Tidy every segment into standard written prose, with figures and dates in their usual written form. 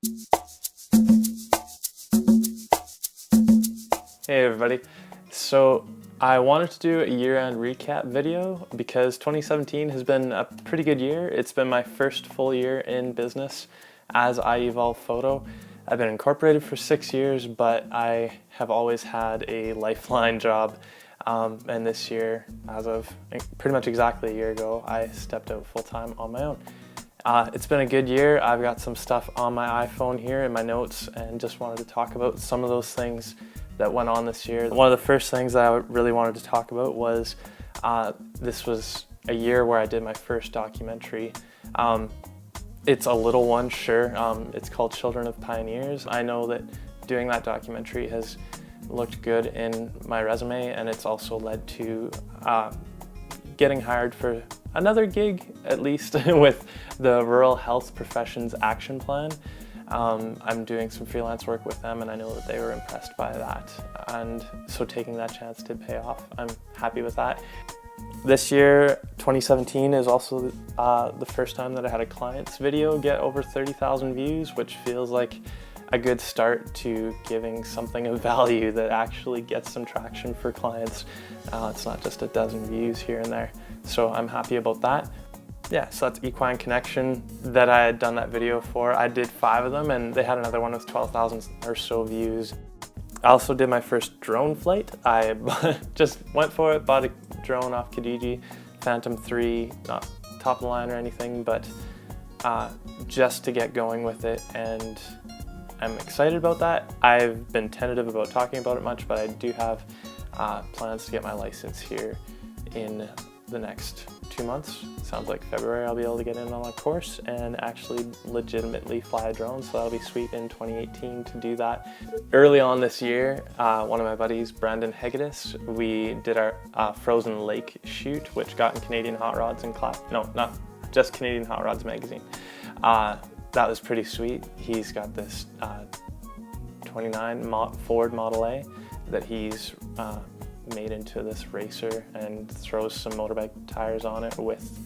Hey everybody, so I wanted to do a year-end recap video because 2017 has been a pretty good year. It's been my first full year in business as iEvolve Photo. I've been incorporated for 6 years, but I have always had a lifeline job, and this year, as of pretty much exactly a year ago, I stepped out full-time on my own. It's been a good year. I've got some stuff on my iPhone here in my notes and just wanted to talk about some of those things that went on this year. One of the first things that I really wanted to talk about was this was a year where I did my first documentary. It's a little one, sure. It's called Children of Pioneers. I know that doing that documentary has looked good in my resume, and it's also led to getting hired for another gig, at least, with the Rural Health Professions Action Plan. I'm doing some freelance work with them, and I know that they were impressed by that. And so taking that chance did pay off. I'm happy with that. This year, 2017, is also the first time that I had a client's video get over 30,000 views, which feels like a good start to giving something of value that actually gets some traction for clients. It's not just a dozen views here and there. So I'm happy about that. Yeah, so that's Equine Connection that I had done that video for. I did 5 of them, and they had another one with 12,000 or so views. I also did my first drone flight. I just went for it, bought a drone off Kijiji, Phantom 3, not top of the line or anything, but just to get going with it, and I'm excited about that. I've been tentative about talking about it much, but I do have plans to get my license here in the next 2 months. Sounds like February I'll be able to get in on a course and actually legitimately fly a drone, so that'll be sweet in 2018 to do that. Early on this year, one of my buddies, Brandon Hegedus, we did our Frozen Lake shoot, which got in Canadian Hot Rods and not just Canadian Hot Rods magazine. That was pretty sweet. He's got this 29 Ford Model A that he's made into this racer and throws some motorbike tires on it with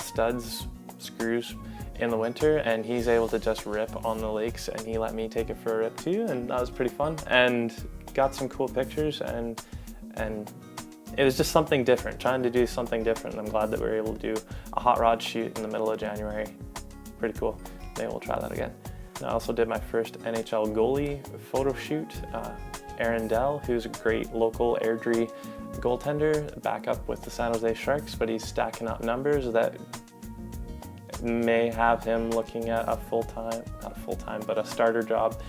studs, screws in the winter, and he's able to just rip on the lakes, and he let me take it for a rip too, and that was pretty fun and got some cool pictures, and it was just something different, trying to do something different, and I'm glad that we were able to do a hot rod shoot in the middle of January. Pretty cool. Maybe we'll try that again. I also did my first NHL goalie photo shoot. Aaron Dell, who's a great local Airdrie goaltender, back up with the San Jose Sharks, but he's stacking up numbers that may have him looking at a not full-time, but a starter job.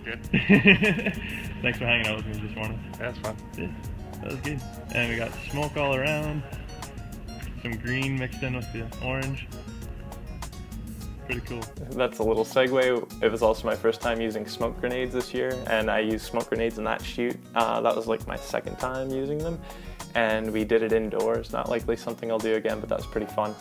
Good. Thanks for hanging out with me this morning. That's fun. Yeah, that was good. And we got smoke all around, some green mixed in with the orange. Pretty cool. That's a little segue. It was also my first time using smoke grenades this year, and I used smoke grenades in that shoot. That was like my second time using them, and we did it indoors. Not likely something I'll do again, but that was pretty fun.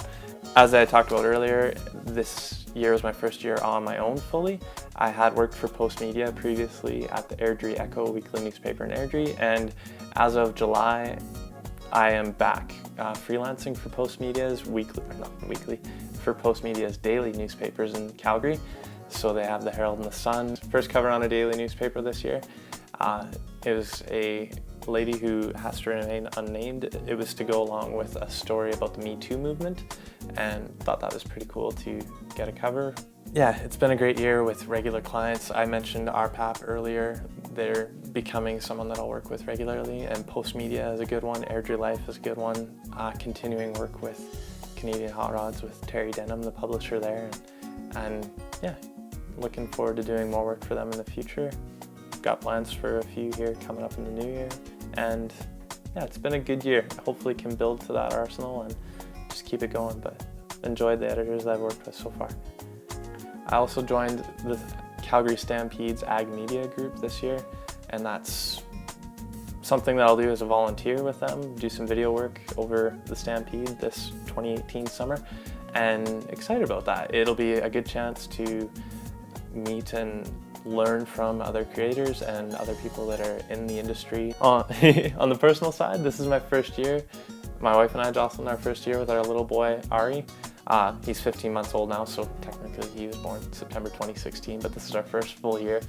As I talked about earlier, this year was my first year on my own fully. I had worked for Post Media previously at the Airdrie Echo weekly newspaper in Airdrie, and as of July, I am back freelancing for Post Media's for Post Media's daily newspapers in Calgary. So they have the Herald and the Sun. First cover on a daily newspaper this year. It was a lady who has to remain unnamed. It was to go along with a story about the Me Too movement, and thought that was pretty cool to get a cover. Yeah, it's been a great year with regular clients. I mentioned RPAP earlier. They're becoming someone that I'll work with regularly, and Post Media is a good one. Airdrie Life is a good one. Continuing work with Canadian Hot Rods with Terry Denham, the publisher there, and yeah, looking forward to doing more work for them in the future. Got plans for a few here coming up in the new year, and yeah, it's been a good year. Hopefully can build to that arsenal and just keep it going, but enjoyed the editors that I've worked with so far. I also joined the Calgary Stampede's Ag Media group this year, and that's something that I'll do as a volunteer with them, do some video work over the Stampede this 2018 summer, and excited about that. It'll be a good chance to meet and learn from other creators and other people that are in the industry. On the personal side, this is my first year. My wife and I, Jocelyn, our first year with our little boy, Ari. He's 15 months old now, so technically he was born September 2016, but this is our first full year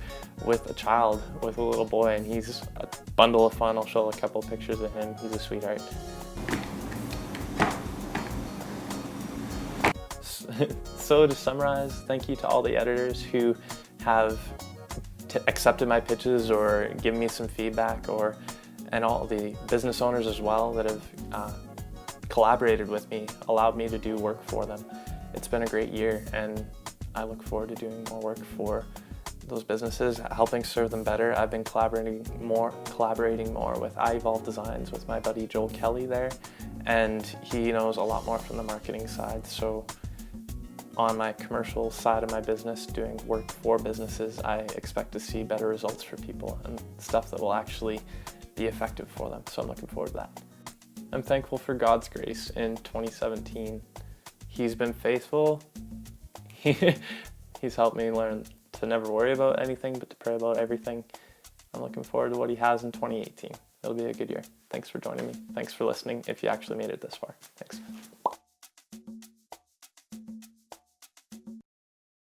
with a child, with a little boy, and he's a bundle of fun. I'll show a couple pictures of him. He's a sweetheart. So to summarize, thank you to all the editors who have accepted my pitches or given me some feedback, and all the business owners as well that have collaborated with me, allowed me to do work for them. It's been a great year, and I look forward to doing more work for those businesses, helping serve them better. I've been collaborating more with iEvolve Designs with my buddy Joel Kelly there, and he knows a lot more from the marketing side. So on my commercial side of my business, doing work for businesses, I expect to see better results for people and stuff that will actually be effective for them. So I'm looking forward to that. I'm thankful for God's grace in 2017. He's been faithful. He's helped me learn to never worry about anything, but to pray about everything. I'm looking forward to what he has in 2018. It'll be a good year. Thanks for joining me. Thanks for listening if you actually made it this far. Thanks.